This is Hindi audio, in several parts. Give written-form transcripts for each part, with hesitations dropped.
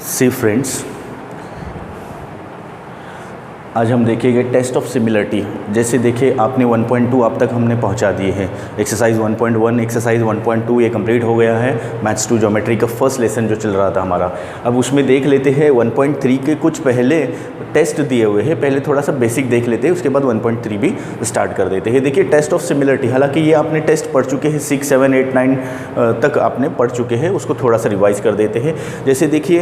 सी फ्रेंड्स, आज हम देखेंगे टेस्ट ऑफ सिमिलरिटी। जैसे देखिए आपने 1.2 अब तक हमने पहुंचा दिए हैं। एक्सरसाइज 1.1 एक्सरसाइज 1.2 ये कंप्लीट हो गया है। मैथ्स 2 ज्योमेट्री का फर्स्ट लेसन जो चल रहा था हमारा, अब उसमें देख लेते हैं 1.3 के कुछ पहले टेस्ट दिए हुए हैं। पहले थोड़ा सा बेसिक देख लेते हैं, उसके बाद 1.3 भी स्टार्ट कर देते हैं। देखिए टेस्ट ऑफ सिमिलरिटी, हालांकि ये आपने टेस्ट पढ़ चुके हैं, 6, 7, 8, 9 तक आपने पढ़ चुके हैं। उसको थोड़ा सा रिवाइज कर देते हैं। जैसे देखिए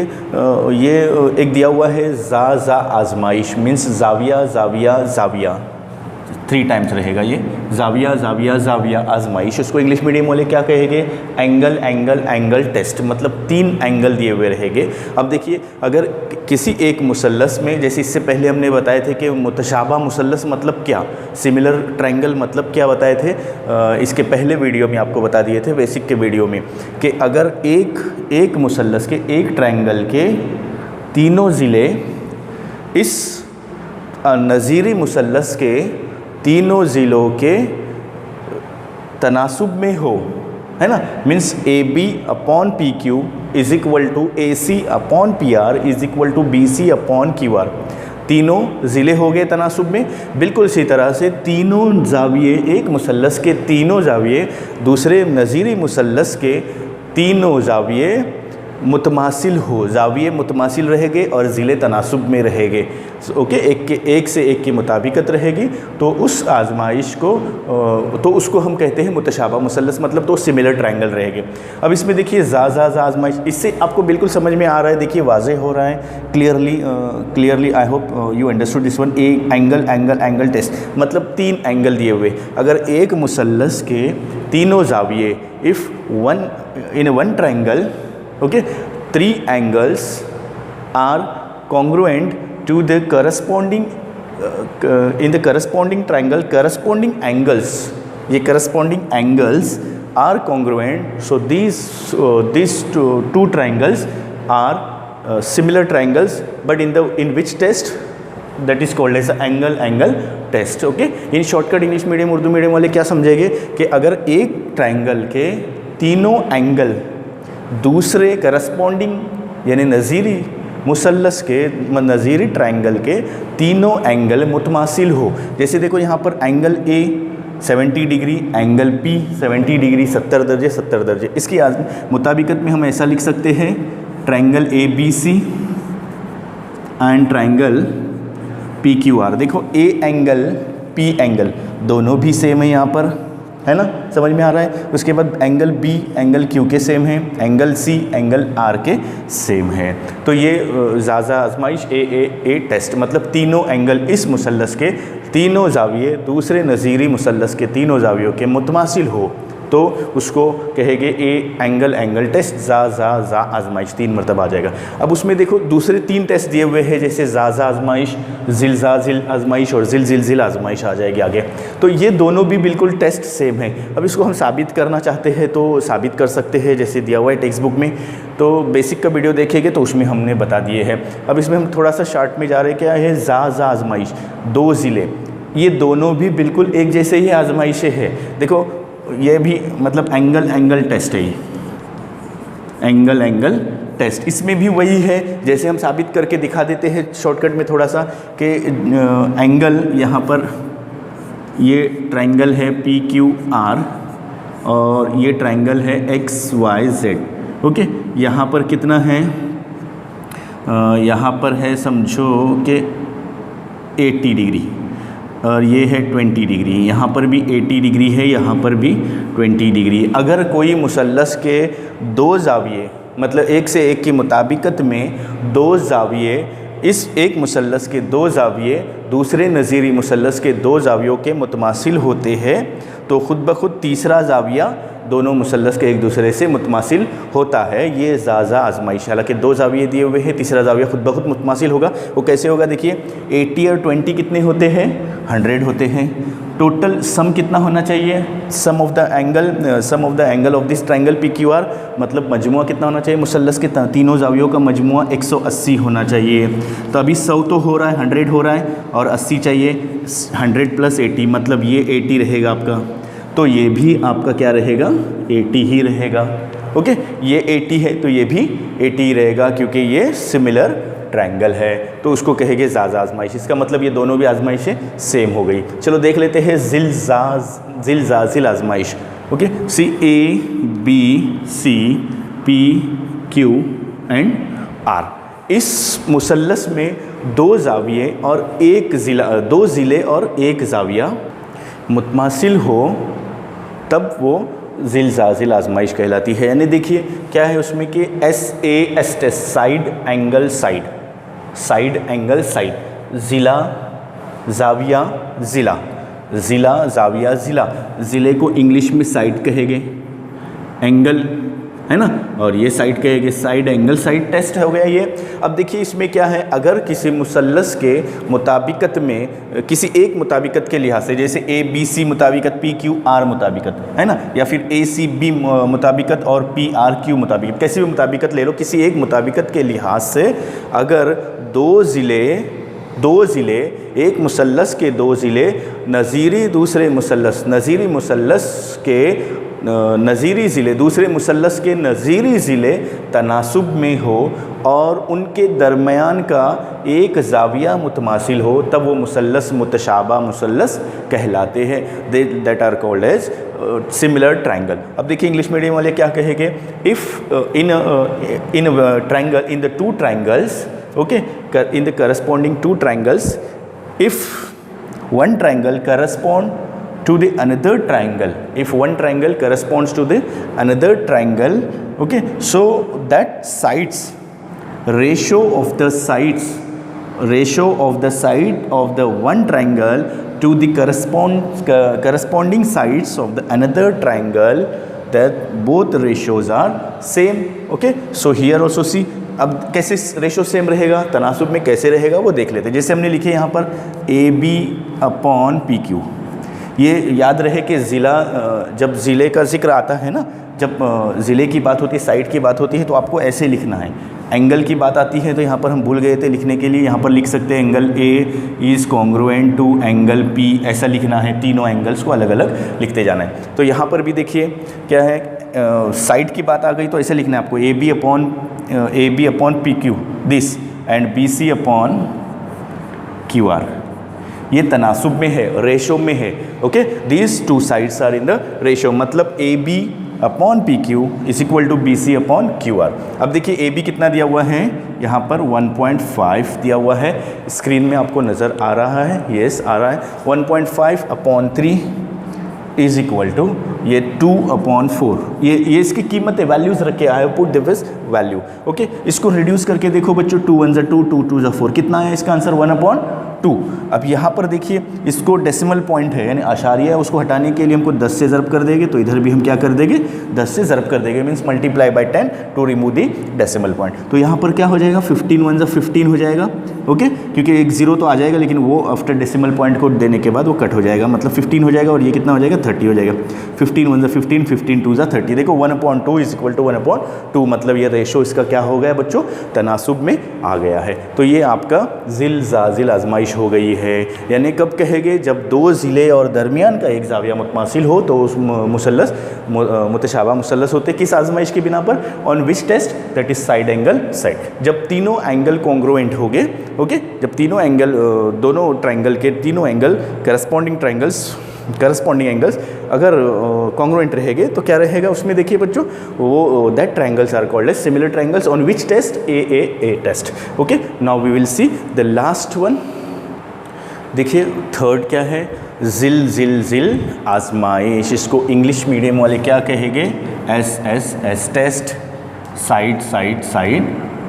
ये एक दिया हुआ है जा आजमाइश, मीन्स जाविया जाविया जाविया 3 टाइम्स रहेगा ये, जाविया जाविया जाविया आजमाइश। उसको इंग्लिश मीडियम वाले क्या कहेंगे? एंगल एंगल एंगल टेस्ट, मतलब 3 एंगल दिए हुए रहेंगे। अब देखिए अगर किसी एक मुसल्लस में, जैसे इससे पहले हमने बताए थे कि मुतशाबा मुसल्लस मतलब क्या, सिमिलर ट्रायंगल मतलब क्या बताए थे, इसके पहले वीडियो में आपको बता दिए थे बेसिक के वीडियो में, कि अगर एक मुसल्लस के एक ट्रायंगल के तीनों ज़िले इस नज़ीरी मुसल्लस के तीनों ज़िलों के तनासुब में हो, है ना, means AB upon PQ is equal to AC upon PR is equal to BC upon QR। तीनों ज़िले हो गए तनासुब में। बिल्कुल इसी तरह से तीनों जाविये, एक मुसल्लस के तीनों जाविये दूसरे नज़ीरी मुसल्लस के तीनों जाविये मुतमासिल हो, जाविये मुतमासिल रहेंगे और ज़िले तनासुब में रहेंगे। ओके, एक से एक की मुताबिकत रहेगी, तो उस आजमाइश को तो उसको हम कहते हैं मुतशाबा मुसल्लस, मतलब तो सिमिलर ट्रायंगल रहेंगे। अब इसमें देखिए जा आजमाइश, इससे आपको बिल्कुल समझ में आ रहा है, देखिए वाज़ेह हो रहा है clearly. I hope you understood this one. Angle angle angle test मतलब 3 एंगल दिए हुए, अगर एक मुसल्लस के तीनों जाविये if in one triangle, okay, 3 angles are congruent to the corresponding in the corresponding triangle, corresponding angles, ये corresponding angles are congruent, so these two triangles are similar triangles, but in which test, that is called as angle test। okay, इन shortcut English medium Urdu medium वाले क्या समझेंगे कि अगर एक ट्रायंगल के तीनों एंगल दूसरे करस्पॉन्डिंग यानी नज़ीरी मुसल्लस के नज़ीरी ट्रायंगल के तीनों एंगल मुतमासिल हो। जैसे देखो यहाँ पर angle A 70 degree, angle P 70 degree, 70 दर्जे 70 दर्जे। इसकी मुताबिकत में हम ऐसा लिख सकते हैं, triangle ABC and triangle PQR। देखो A एंगल P एंगल दोनों भी सेम है यहाँ पर, है ना, समझ में आ रहा है। उसके बाद एंगल B एंगल Q के सेम है, एंगल C एंगल R के सेम है। तो ये जाजा आजमाइश ए टेस्ट, मतलब तीनों एंगल इस मुसल्लस के तीनों जाविये दूसरे नज़ीरी मुसल्लस के तीनों जावियों के मुतमासिल हो, तो उसको कहेंगे एंगल टेस्ट। जा आजमाइश 3 मरतबा आ जाएगा। अब उसमें देखो दूसरे 3 टेस्ट दिए हुए हैं, जैसे जा आजमाइश, जिल आजमाइश और जिल आजमाइश आ जाएगी आगे। तो ये दोनों भी बिल्कुल टेस्ट सेम है। अब इसको हम साबित करना चाहते हैं तो साबित कर सकते हैं, जैसे दिया हुआ है टेक्स्ट बुक में। तो बेसिक का वीडियो देखेंगे तो उसमें हमने बता दिए हैं। अब इसमें हम थोड़ा सा शार्ट में जा रहे हैं। क्या है? जा आजमाइश, 2 ज़िले, ये दोनों भी बिल्कुल एक जैसे ही आजमाइशें हैं। देखो ये भी मतलब एंगल टेस्ट है, एंगल टेस्ट। इसमें भी वही है, जैसे हम साबित करके दिखा देते हैं शॉर्टकट में थोड़ा सा, कि एंगल यहाँ पर ये ट्रायंगल है PQR और ये ट्रायंगल है XYZ। ओके, यहाँ पर कितना है? यहाँ पर है समझो कि 80 डिग्री और ये है 20 डिग्री। यहाँ पर भी 80 डिग्री है, यहाँ पर भी 20 डिग्री। अगर कोई मुसल्लस के 2 जाविये, मतलब एक से एक की मुताबिकत में 2 जाविये, इस एक मुसल्लस के 2 जाविये दूसरे नज़ीरी मुसल्लस के 2 जावियों के मुतमासिल होते हैं, तो ख़ुद ब खुद तीसरा जाविया दोनों मुसल्लस के एक दूसरे से मुतमासिल होता है। ये जाजा आजमाइश, हालांकि 2 जाविये दिए हुए हैं, तीसरा जाविया खुद ब खुद मुतमासिल होगा। वो कैसे होगा? देखिए 80 और 20 कितने होते हैं? 100 होते हैं। टोटल सम कितना होना चाहिए? Sum of the angle of this triangle PQR, मतलब मजमुआ कितना होना चाहिए? मुसल्लस के तीनों जावियों का मजमुआ 180 होना चाहिए। तो अभी 100 तो हो रहा है, 100 हो रहा है और 80 चाहिए। 100 + 80 मतलब ये 80 रहेगा आपका, तो ये भी आपका क्या रहेगा? 80 ही रहेगा। ओके, ये 80 है तो ये भी 80 रहेगा क्योंकि ये सिमिलर ट्रायंगल है, तो उसको कहेंगे जाज आजमाइश। इसका मतलब ये दोनों भी आजमाइशें सेम हो गई। चलो देख लेते हैं जिलजाजिल आजमाइश। Okay, C A B C P Q and R. इस मुसल्लस में दो जाविये और दो ज़िले और एक जाविया मुतमासिल हो तब वो जिलजाजिल आजमाइश कहलाती है। यानी देखिए क्या है उसमें कि SAS test, side angle side, side angle side, ज़िला जाविया ज़िला, ज़िला जाविया ज़िला, ज़िले को इंग्लिश में साइड कहेंगे, एंगल है ना, और ये साइड कहेंगे साइड एंगल साइड टेस्ट हो गया ये। अब देखिए इसमें क्या है, अगर किसी मुसल्लस के मुताबिकत में किसी एक मुताबिकत के लिहाज से, जैसे ABC मुताबिकत PQR मुताबिकत है ना, या फिर ACB मुताबिकत और PRQ मुताबिकत, कैसी भी मुताबिकत ले लो, किसी एक मुताबिकत के लिहाज से अगर दो ज़िले एक मुसल्लस के दो ज़िले नज़ीरी दूसरे मुसल्लस, नज़ीरी मुसल्लस के नज़ीरी ज़िले दूसरे मुसल्लस के नज़ीरी ज़िले तनासुब में हो और उनके दरमियान का एक जाविया मुतमासिल हो, तब वो मुसल्लस मुतशाबा मुसल्लस कहलाते हैं। That are called as similar triangle. अब देखिए इंग्लिश मीडियम वाले क्या कहेंगे, if in triangle in the two triangles, okay, in the corresponding two triangles, if one triangle correspond to the another triangle, if one triangle corresponds to the another triangle, okay, so that sides, ratio of the side of the one triangle to the corresponding sides of the another triangle, that both ratios are same. Okay, so here also see, अब कैसे रेशो सेम रहेगा, तनासुब में कैसे रहेगा वो देख लेते हैं। जैसे हमने लिखे यहाँ पर AB/PQ, ये याद रहे कि ज़िला, जब ज़िले का जिक्र आता है ना, जब ज़िले की बात होती है, साइड की बात होती है, तो आपको ऐसे लिखना है। एंगल की बात आती है तो यहाँ पर हम भूल गए थे लिखने के लिए, यहाँ पर लिख सकते हैं angle A is congruent to angle P, ऐसा लिखना है। तीनों एंगल्स को अलग अलग लिखते जाना है। तो यहाँ पर भी देखिए क्या है, साइड की बात आ गई तो ऐसे लिखना है आपको, AB/PQ दिस एंड BC/QR। ये तनासुब में है, रेशो में है। Okay, these two sides are in the ratio, मतलब AB/PQ is equal to BC/QR। अब देखिए AB कितना दिया हुआ है, यहाँ पर 1.5 दिया हुआ है, स्क्रीन में आपको नज़र आ रहा है, यस आ रहा है। 1.5/3 इज इक्वल टू ये 2/4, ये इसकी कीमत है, वैल्यूज़ रखे आए, पुट दिस वैल्यू। ओके, इसको रिड्यूस करके देखो बच्चों, 2 1 2, 2 2 4, कितना है इसका आंसर, 1/2। अब यहाँ पर देखिए इसको डेसिमल पॉइंट है, यानी आशारिया है, उसको हटाने के लिए हमको 10 से ज़रब कर देंगे, तो इधर भी हम क्या कर देंगे, 10 से ज़रब कर देंगे, means multiply by 10 to remove the decimal point. तो यहाँ पर क्या हो जाएगा, 15 1 15 हो जाएगा। ओके, क्योंकि एक ज़ीरो तो आ जाएगा, लेकिन वो आफ्टर डेसिमल पॉइंट को देने के बाद वो कट हो जाएगा, मतलब 15 हो जाएगा, और ये कितना हो जाएगा, 30 हो जाएगा। 15 1 15, 15 2 30। देखो 1/2 इज इक्वल टू 1/2, मतलब ये रेशो इसका क्या हो गया बच्चों, तनासुब में आ गया है। तो ये आपका जिलजाजिल आजमाइश हो गई है। यानी कब कहेंगे, जब दो ज़िले और दरमियान का एक जाविया मुतमासिल हो तो उस मुसल्लस मुतशाबा मुसल्लस होते, किस आजमाइश की बिना पर, on which test, that is side angle side. जब तीनों एंगल कॉन्ग्रुएंट हो गए, ओके, जब तीनों एंगल, दोनों ट्रायंगल के तीनों एंगल करस्पॉन्डिंग एंगल्स अगर कॉन्ग्रुएंट रहेंगे तो क्या रहेगा उसमें, देखिए बच्चों, वो that triangles are called as similar triangles on which test, A test. Okay, now we will see the last one. देखिए थर्ड क्या है, जिल आजमाइश। इसको इंग्लिश मीडियम वाले क्या कहेंगे, S टेस्ट, साइड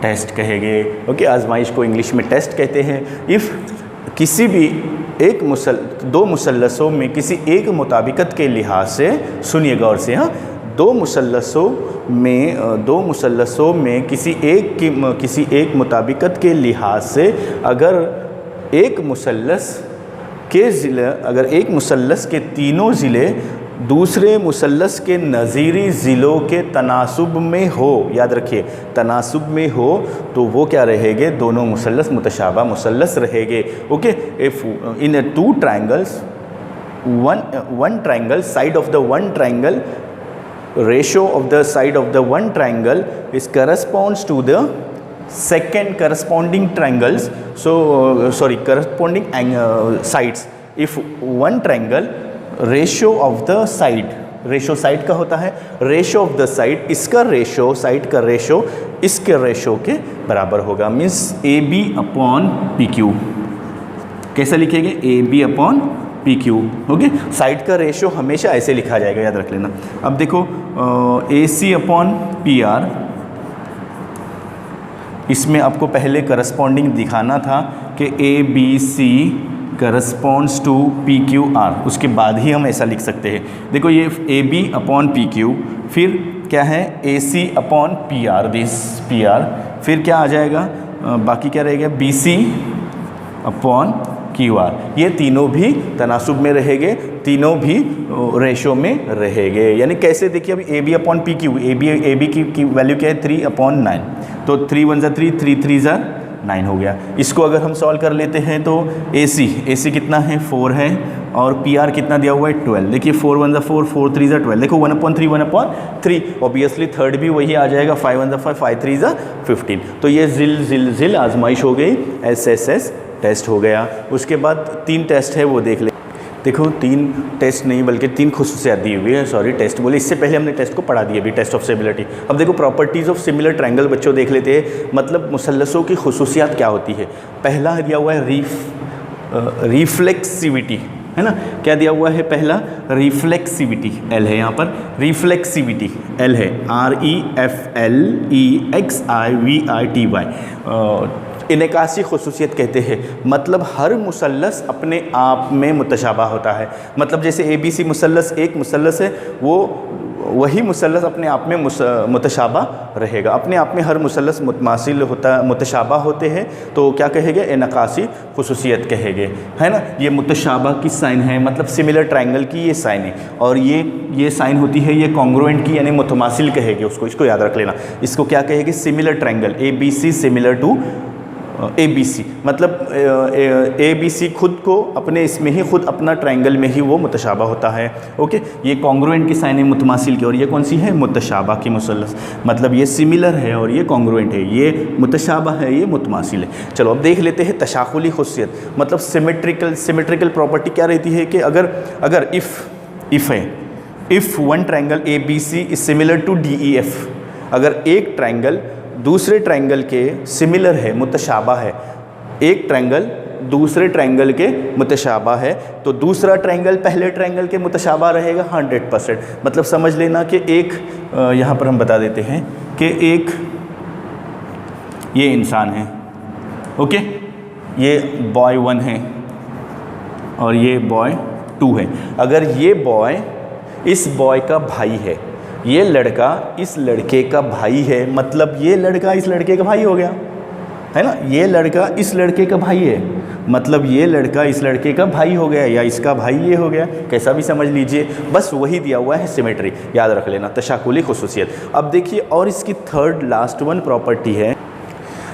टेस्ट कहेंगे। ओके, आजमाइश को इंग्लिश में टेस्ट कहते हैं। इफ़ किसी भी दो मुसल्लसों में किसी एक मुताबिकत के लिहाज से, सुनिए गौर से, हाँ, दो मुसल्लसों में किसी एक मुताबिकत के लिहाज से अगर एक मुसल्लस के तीनों ज़िले दूसरे मुसल्लस के नज़ीरी ज़िलों के तनासुब में हो, याद रखिए तनासुब में हो, तो वो क्या रहेंगे, दोनों मुसल्लस मुतशाबा मुसल्लस रहेंगे। Okay, if in two triangles, one triangle, side of the one triangle ratio of the side of the one triangle is corresponds to the second corresponding triangles, so corresponding sides. If one triangle ratio of the side, ratio side का होता है, रेशो ऑफ द साइड, इसका रेशो, साइड का रेशो इसके रेशो के बराबर होगा, means A B upon P Q. कैसा लिखेंगे? A B upon P Q. Okay, side का रेशो हमेशा ऐसे लिखा जाएगा, याद रख लेना। अब देखो A C upon P R, इसमें आपको पहले करस्पॉन्डिंग दिखाना था कि A B C corresponds to P Q R, उसके बाद ही हम ऐसा लिख सकते हैं। देखो ये A B upon P Q, फिर क्या है A C upon P R, this P R, फिर क्या आ जाएगा, बाकी क्या रहेगा, B C upon Q R. ये तीनों भी तनासुब में रहेंगे, तीनों भी रेशो में रहेंगे। यानी कैसे, देखिए अभी A B upon P Q, A B की वैल्यू क्या है 3/9, तो 3 1 3, 3 3 9 हो गया। इसको अगर हम सॉल्व कर लेते हैं तो ए सी कितना है 4 है, और पी आर कितना दिया हुआ है 12। देखिए 4 1 4, 4 3 12, देखो 1/3 1/3, ऑब्वियसली थर्ड भी वही आ जाएगा, 5 1 5, 5 3 15। तो ये जिल आजमाइश हो गई, SSS टेस्ट हो गया। उसके बाद 3 टेस्ट है वो देख ले। देखो 3 टेस्ट नहीं बल्कि 3 खुसूसियात दी हुई है, सॉरी टेस्ट बोले, इससे पहले हमने टेस्ट को पढ़ा दिया अभी, टेस्ट ऑफ सिमिलरिटी। अब देखो प्रॉपर्टीज़ ऑफ सिमिलर ट्रायंगल बच्चों देख लेते हैं, मतलब मुसल्लसों की खुसूसियात क्या होती है। पहला दिया हुआ है रिफ्लेक्सिविटी, है ना, क्या दिया हुआ है पहला, रिफ्लेक्सिविटी, एल है यहाँ पर, रिफ्लेक्सिविटी एल है, REFLEXIVITY। इनकासी खुसूसियत कहते हैं, मतलब हर मुसल्लस अपने आप में मुतशाबा होता है। मतलब जैसे ABC मुसल्लस एक मुसल्लस है, वो वही मुसल्लस अपने आप में मुतशाबा रहेगा, अपने आप में हर मुसल्लस मुतमासिल होता, मुतशाबा होते हैं, तो क्या कहेंगे, इनकासी खुसूसियत कहेंगे, है ना। ये मुतशाबा की साइन है, मतलब सिमिलर ट्रायंगल की ये साइन है, और ये साइन होती है ये कॉन्ग्रुएंट की, यानी मुतमासिल कहेंगे उसको, इसको याद रख लेना। इसको क्या कहेंगे, similar triangle, ABC similar to ABC, मतलब ABC खुद को अपने इसमें ही खुद अपना ट्रायंगल में ही वो मुतशाबा होता है। ओके, ये कॉन्ग्रुएंट की साइन है मुतमासिल की, और ये कौन सी है, मुतशाबा की मुसल्लस, मतलब ये सिमिलर है और ये कॉन्ग्रुएंट है, ये मुतशाबा है, ये मुतमासिल है। चलो अब देख लेते हैं तशाकुली खुसूसियत, मतलब सिमेट्रिकल प्रॉपर्टी क्या रहती है कि अगर if one triangle ABC is similar to DEF, अगर एक ट्रायंगल दूसरे ट्रायंगल के सिमिलर है, मुतशाबा है, एक ट्रायंगल दूसरे ट्रायंगल के मुतशाबा है, तो दूसरा ट्रायंगल पहले ट्रायंगल के मुतशाबा रहेगा 100%। मतलब समझ लेना कि एक यहाँ पर हम बता देते हैं कि एक ये इंसान है, ओके, ये बॉय 1 है और ये बॉय 2 है। अगर ये बॉय इस बॉय का भाई है, ये लड़का इस लड़के का भाई है, मतलब ये लड़का इस लड़के का भाई हो गया, है ना, ये लड़का इस लड़के का भाई है, मतलब ये लड़का इस लड़के का भाई हो गया, या इसका भाई ये हो गया, कैसा भी समझ लीजिए, बस वही दिया हुआ है सिमेट्री, याद रख लेना, तशाकुली खुसूसियत। अब देखिए, और इसकी थर्ड लास्ट वन प्रॉपर्टी है,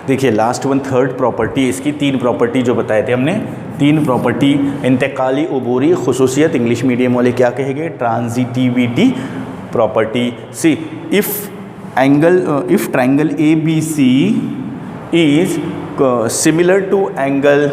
देखिए लास्ट वन थर्ड प्रॉपर्टी, इसकी 3 प्रॉपर्टी जो बताए थे हमने, 3 प्रॉपर्टी, इंतकाली उबूरी खुसूसियत, इंग्लिश मीडियम वाले क्या कहेंगे, transitivity property. See if triangle ABC is similar to angle,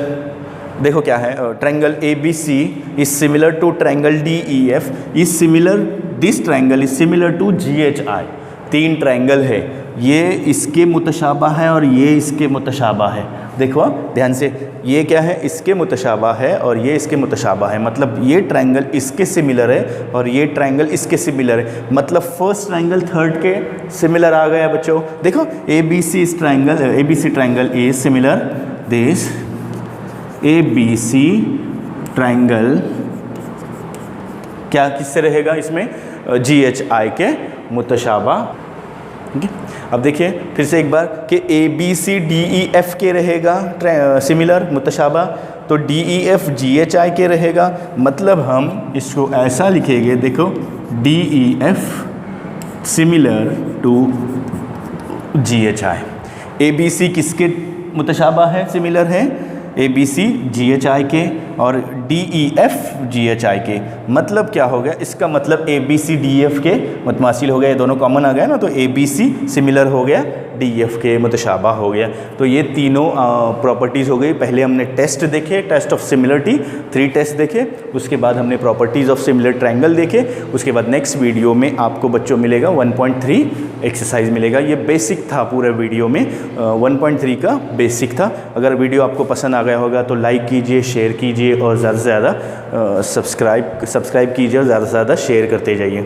देखो क्या है, triangle ABC is similar to triangle DEF is similar, this triangle is similar to GHI। 3 triangle है, ये इसके मुतशाबा है और ये इसके मुतशाबा है। देखो ध्यान से, ये क्या है, इसके मुतशाबा है और ये इसके मुतशाबा है, मतलब ये ट्रायंगल इसके सिमिलर है और ये ट्रायंगल इसके सिमिलर है, मतलब फर्स्ट ट्रायंगल थर्ड के सिमिलर आ गया बच्चों। देखो ABC triangle is similar, this ABC triangle क्या किससे रहेगा, इसमें GHI के मुतशाबा। अब देखिए फिर से एक बार कि ABCDEF के रहेगा सिमिलर मुतशाबा, तो DEF GHI के रहेगा, मतलब हम इसको ऐसा लिखेंगे, देखो DEF similar to GHI। ABC किसके मुतशाबा है, सिमिलर है, ए B C ji H I K और D E F G H I K. मतलब क्या हो गया, इसका मतलब A B C D F के मुतमासिल हो गया, ये दोनों कॉमन आ गया ना, तो ए बी सी सिमिलर हो गया, डी एफ के मुतशाबा हो गया। तो ये तीनों प्रॉपर्टीज़ हो गई। पहले हमने टेस्ट देखे, टेस्ट ऑफ सिमिलरिटी, 3 टेस्ट देखे, उसके बाद हमने प्रॉपर्टीज़ ऑफ सिमिलर ट्रायंगल देखे, उसके बाद नेक्स्ट वीडियो में आपको बच्चों मिलेगा 1.3 एक्सरसाइज मिलेगा। ये बेसिक था पूरे वीडियो में, 1.3 का बेसिक था। अगर वीडियो आपको पसंद आ गया होगा तो लाइक कीजिए, शेयर कीजिए और ज़्यादा से ज़्यादा सब्सक्राइब कीजिए और ज़्यादा से ज़्यादा शेयर करते जाइए।